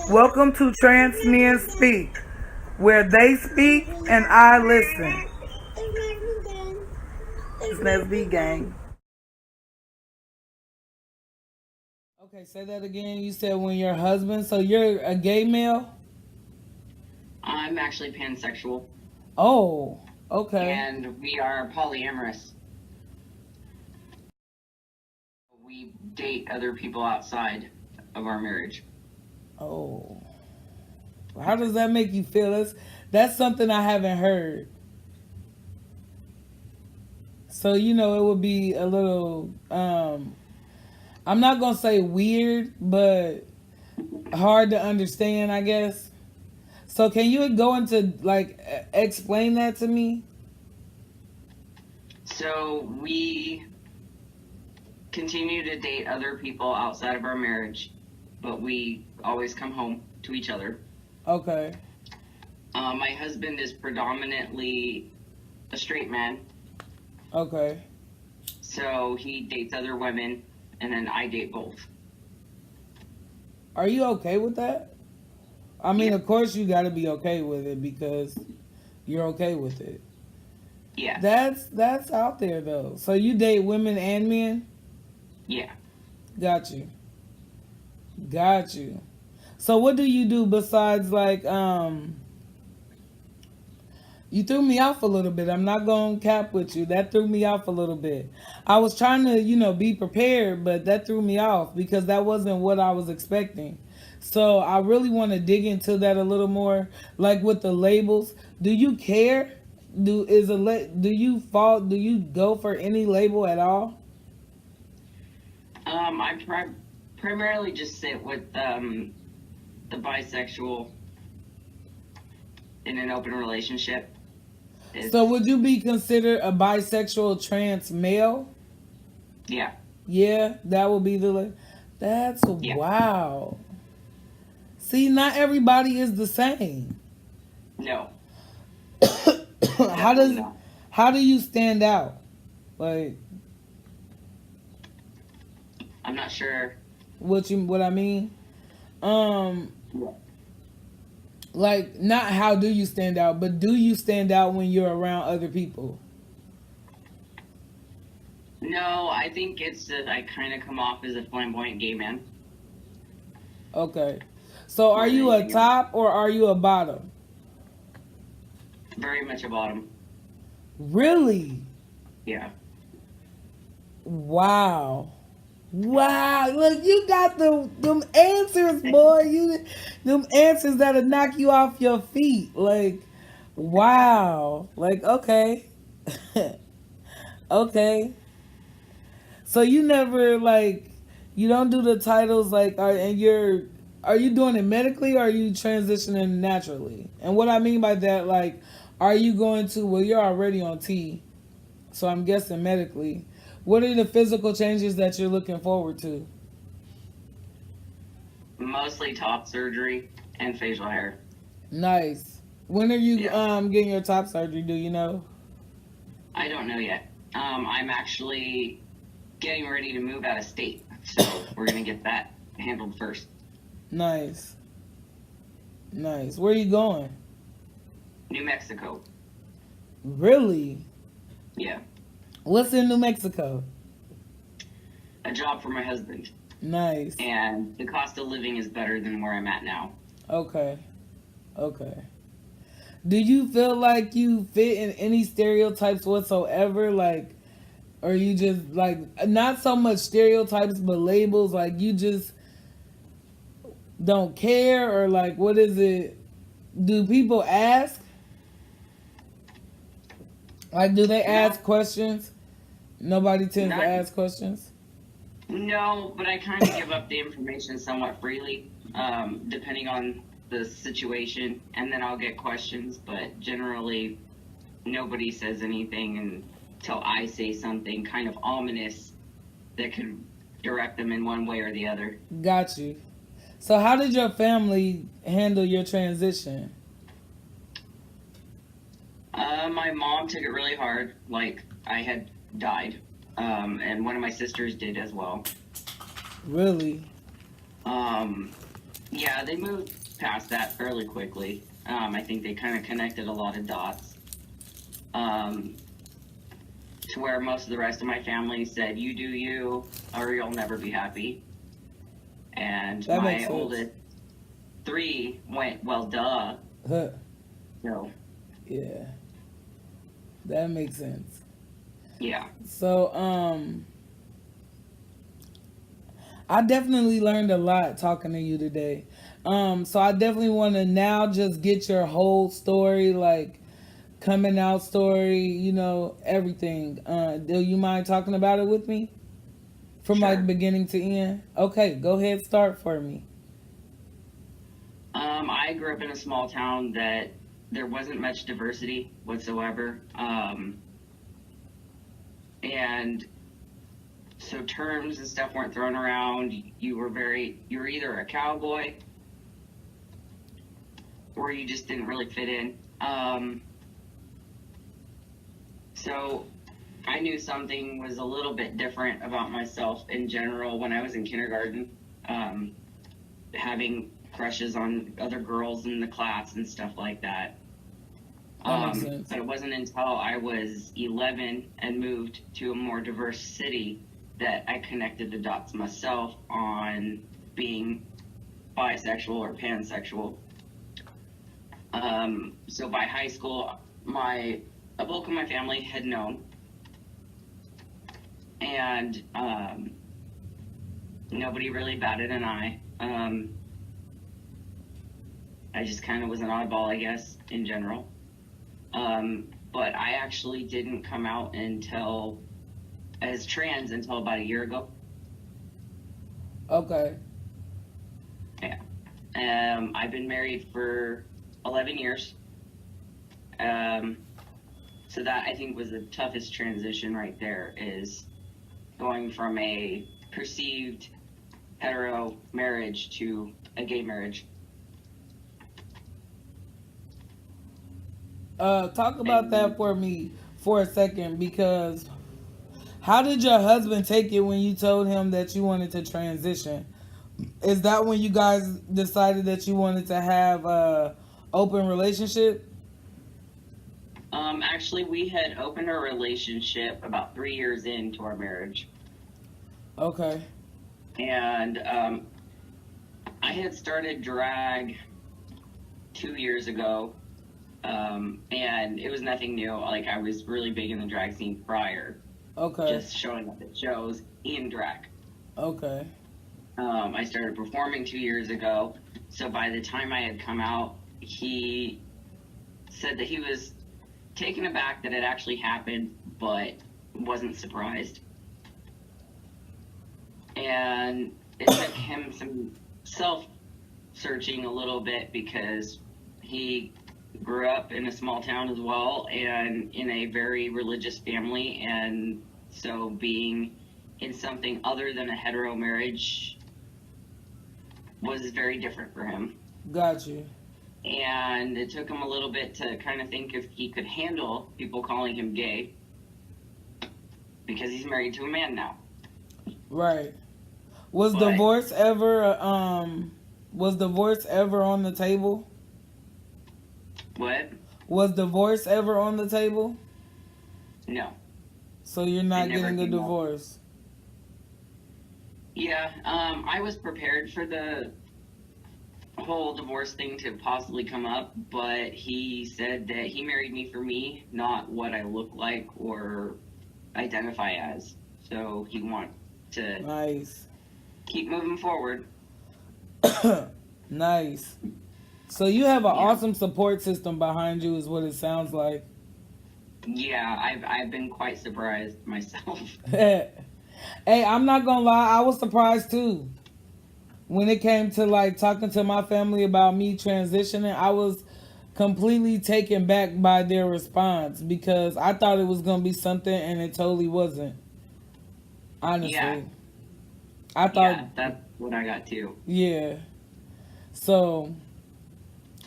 Welcome to Trans Men Speak, where they speak and I listen. It's Nesby Gang. Okay, say that again. You said when your husband, so you're a gay male? I'm actually pansexual. Oh, okay. And we are polyamorous. We date other people outside of our marriage. Oh. How does that make you feel? That's something I haven't heard. So, it would be a little I'm not going to say weird, but hard to understand, I guess. So can you go into explain that to me? So we continue to date other people outside of our marriage, but we always come home to each other. Okay. My husband is predominantly a straight man. Okay. So he dates other women, and then I date both. Are you okay with that? I mean, Yeah. Of course you got to be okay with it because you're okay with it. Yeah. That's out there though. So you date women and men? Yeah. Got you. Got you. So what do you do besides you threw me off a little bit. I'm not going to cap with you. That threw me off a little bit. I was trying to, be prepared, but that threw me off because that wasn't what I was expecting. So I really want to dig into that a little more, like with the labels. Do you care? Do you go for any label at all? I primarily just sit with the bisexual in an open relationship. So would you be considered a bisexual trans male? Yeah. Yeah, that would be that's Yeah. Wow. See, not everybody is the same. No. how does not. how do you stand out? Like I'm not sure what I mean? Um yeah. like not how do you stand out, but do you stand out when you're around other people? No, I think it's that I kind of come off as a flamboyant gay man. Okay. So are you a top or are you a bottom? Very much a bottom. Really? Yeah. Wow. Wow. Look, you got them answers, boy. Them answers that'll knock you off your feet. Like, wow. Like, okay. Okay. So you never you don't do the titles are you doing it medically or are you transitioning naturally? And what I mean by that, are you going to well you're already on T, so I'm guessing medically. What are the physical changes that you're looking forward to? Mostly top surgery and facial hair. Nice. When are you getting your top surgery, do you know? I don't know yet. I'm actually getting ready to move out of state, so we're gonna get that handled first. Nice. Nice. Where are you going? New Mexico. Really? Yeah. What's in New Mexico? A job for my husband. Nice. And the cost of living is better than where I'm at now. Okay. Okay. Do you feel like you fit in any stereotypes whatsoever? Or you just not so much stereotypes but labels, you just don't care, or what is it? Do people ask? Do they ask questions? Nobody tends to ask questions? No, but I kind of give up the information somewhat freely, depending on the situation, and then I'll get questions, but generally nobody says anything until I say something kind of ominous that could direct them in one way or the other. Got you. So how did your family handle your transition? My mom took it really hard, like I had died, and one of my sisters did as well. Really? Yeah, they moved past that fairly quickly. I think they kind of connected a lot of dots, um, to where most of the rest of my family said, "You do you, or you'll never be happy." And That makes my sense. oldest three went, "Well, duh." Huh. So Yeah, that makes sense. yeah. So, I definitely learned a lot talking to you today. So I definitely want to now just get your whole story, like coming out story, everything. Do you mind talking about it with me from like Sure. beginning to end? Okay, go ahead, start for me. I grew up in a small town that there wasn't much diversity whatsoever. And so terms and stuff weren't thrown around. You were either a cowboy or you just didn't really fit in. So I knew something was a little bit different about myself in general when I was in kindergarten, having crushes on other girls in the class and stuff like that. That makes sense. But it wasn't until I was 11 and moved to a more diverse city that I connected the dots myself on being bisexual or pansexual. So by high school, a bulk of my family had known, and nobody really batted an eye. I just kind of was an oddball, I guess, in general. But I actually didn't come out as trans until about a year ago. Okay. Yeah. I've been married for 11 years. So that I think was the toughest transition right there, is going from a perceived hetero marriage to a gay marriage. Talk about that And for me for a second, because how did your husband take it when you told him that you wanted to transition? Is that when you guys decided that you wanted to have a open relationship? actually, we had opened our relationship about 3 years into our marriage. Okay. And I had started drag 2 years ago, and it was nothing new. Like, I was really big in the drag scene prior, Okay. just showing up at shows in drag. Okay. I started performing 2 years ago. So by the time I had come out, he said that he was taken aback that it actually happened, but wasn't surprised. And it took him some self searching a little bit, because he grew up in a small town as well and in a very religious family. And so being in something other than a hetero marriage was very different for him. Got you. And it took him a little bit to kind of think if he could handle people calling him gay, because he's married to a man now. Right. Was But divorce ever on the table? what? Was divorce ever on the table? No, So you're it not never getting a came up. divorce. Yeah, I was prepared for the whole divorce thing to possibly come up, but he said that he married me for me, not what I look like or identify as. So he wants to Nice. keep moving forward. Nice. So you have an Yeah. awesome support system behind you, is what it sounds like. Yeah, I've been quite surprised myself. Hey, I'm not gonna lie, I was surprised too. When it came to like talking to my family about me transitioning, I was completely taken back by their response, because I thought it was gonna be something and it totally wasn't. Yeah, Honestly, I thought, yeah, that's what I got too. yeah. So,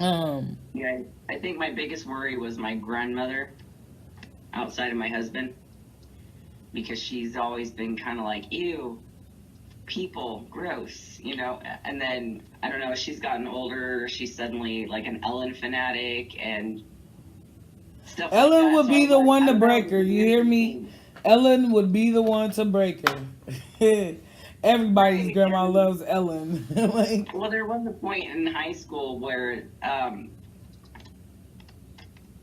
um, Yeah, I think my biggest worry was my grandmother outside of my husband, because she's always been kind of like, ew, people, gross, you know. And then I don't know, she's gotten older, she's suddenly like an Ellen fanatic and stuff like Ellen that. would So I be was the like, one I to don't know, break it her. was You hear me? interesting. Ellen would be the one to break her. Everybody's Right. grandma loves Ellen. Like, Well, there was a point in high school where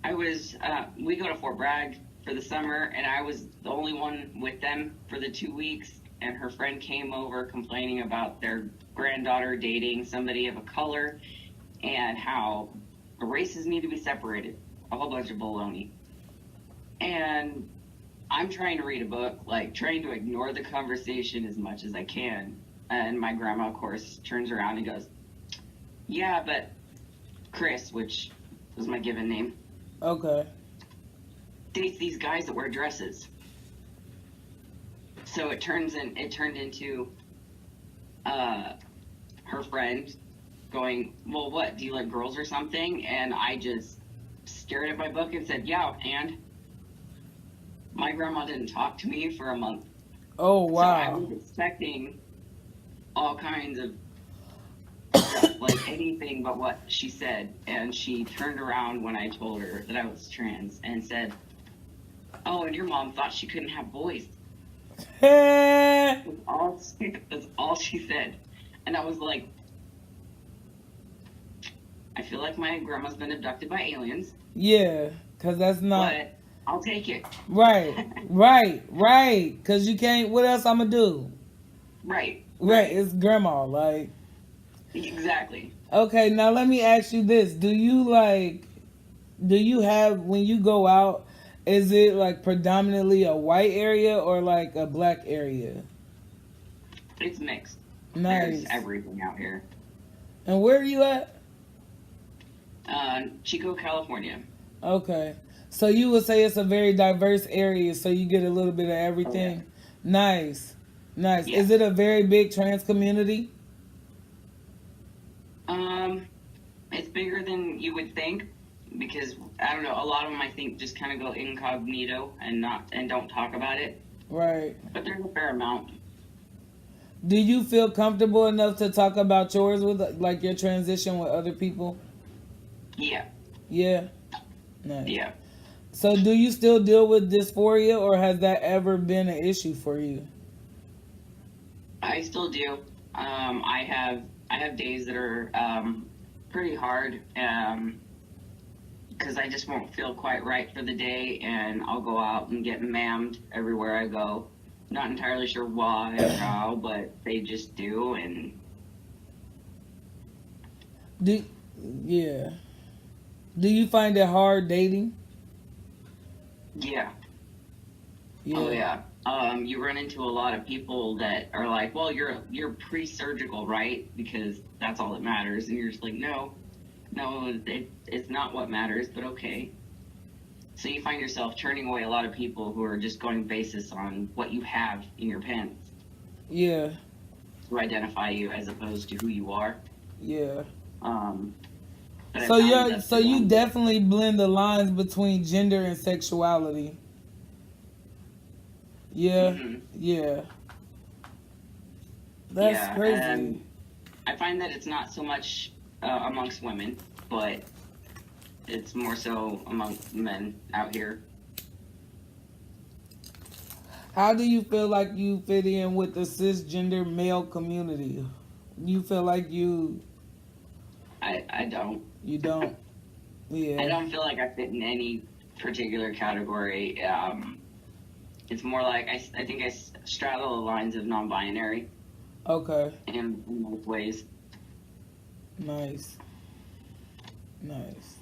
I was, we go to Fort Bragg for the summer, and I was the only one with them for the 2 weeks. And her friend came over complaining about their granddaughter dating somebody of a color and how races need to be separated. A whole bunch of baloney. And I'm trying to read a book, like trying to ignore the conversation as much as I can. And my grandma, of course, turns around and goes, "Yeah, but Chris," which was my given name, okay. dates these guys that wear dresses. So it turned into her friend going, "Well, what? Do you like girls or something?" And I just stared at my book and said, "Yeah." And my grandma didn't talk to me for a month. Oh, So I wow. was expecting all kinds of stuff, like anything but what she said. And she turned around when I told her that I was trans and said, "Oh, and your mom thought she couldn't have boys." That's all she said. And I was like, I feel like my grandma's been abducted by aliens, Yeah, because that's not. but I'll take it. Right, right. Because you can't. What else I'm going to do? Right, Right, right. it's grandma. Like, Exactly. okay, now let me ask you this. Do you have, when you go out, is it like predominantly a white area or like a black area? It's mixed. There's Nice. everything out here. And where are you at? Chico, California. Okay. So you would say it's a very diverse area, so you get a little bit of Oh, yeah. everything. Nice. Nice. Yeah. Is it a very big trans community? Um, it's bigger than you would think because I don't know. A lot of them I think just kind of go incognito and don't talk about it. Right. But there's a fair amount. Do you feel comfortable enough to talk about yours with, like, your transition with other people? Yeah, Yeah. Nice. yeah. So do you still deal with dysphoria, or has that ever been an issue for you? I still do. I have days that are pretty hard because I just won't feel quite right for the day, and I'll go out and get mammed everywhere I go. Not entirely sure why or how, but they just do, and Do yeah. Do you find it hard dating? yeah. Yeah. Oh yeah. You run into a lot of people that are like, "Well, you're pre-surgical, right? Because that's all that matters." And you're just like, "No, it's not what matters." But okay. So you find yourself turning away a lot of people who are just going basis on what you have in your pants Yeah. to identify you as opposed to who you are. Yeah. Um, but I So found you that's so the you one. definitely blend the lines between gender and sexuality. Yeah. Mhm. Yeah. That's Yeah, crazy. and I find that it's not so much amongst women, but it's more so among men out here. How do you feel like you fit in with the cisgender male community? You feel like I don't. you don't? I Yeah. don't feel like I fit in any particular category. It's more like I think I straddle the lines of non-binary Okay. in most ways. Nice. Nice.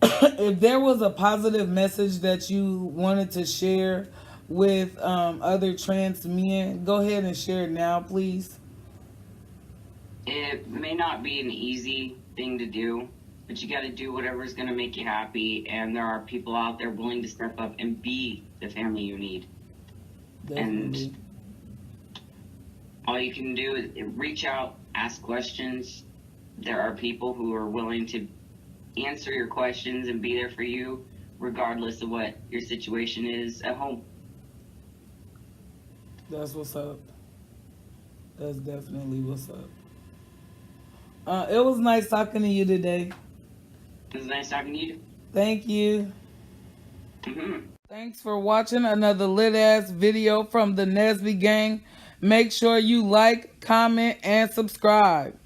If there was a positive message that you wanted to share with other trans men, go ahead and share it now, please. It may not be an easy thing to do, but you got to do whatever's going to make you happy. And there are people out there willing to step up and be the family you need. Definitely. And all you can do is reach out, ask questions. There are people who are willing to answer your questions and be there for you, regardless of what your situation is at home. That's what's up. That's definitely what's up. It was nice talking to you today. It was nice talking to you. Thank you. Hmm. Thanks for watching another lit ass video from the Nesby Gang. Make sure you like, comment, and subscribe.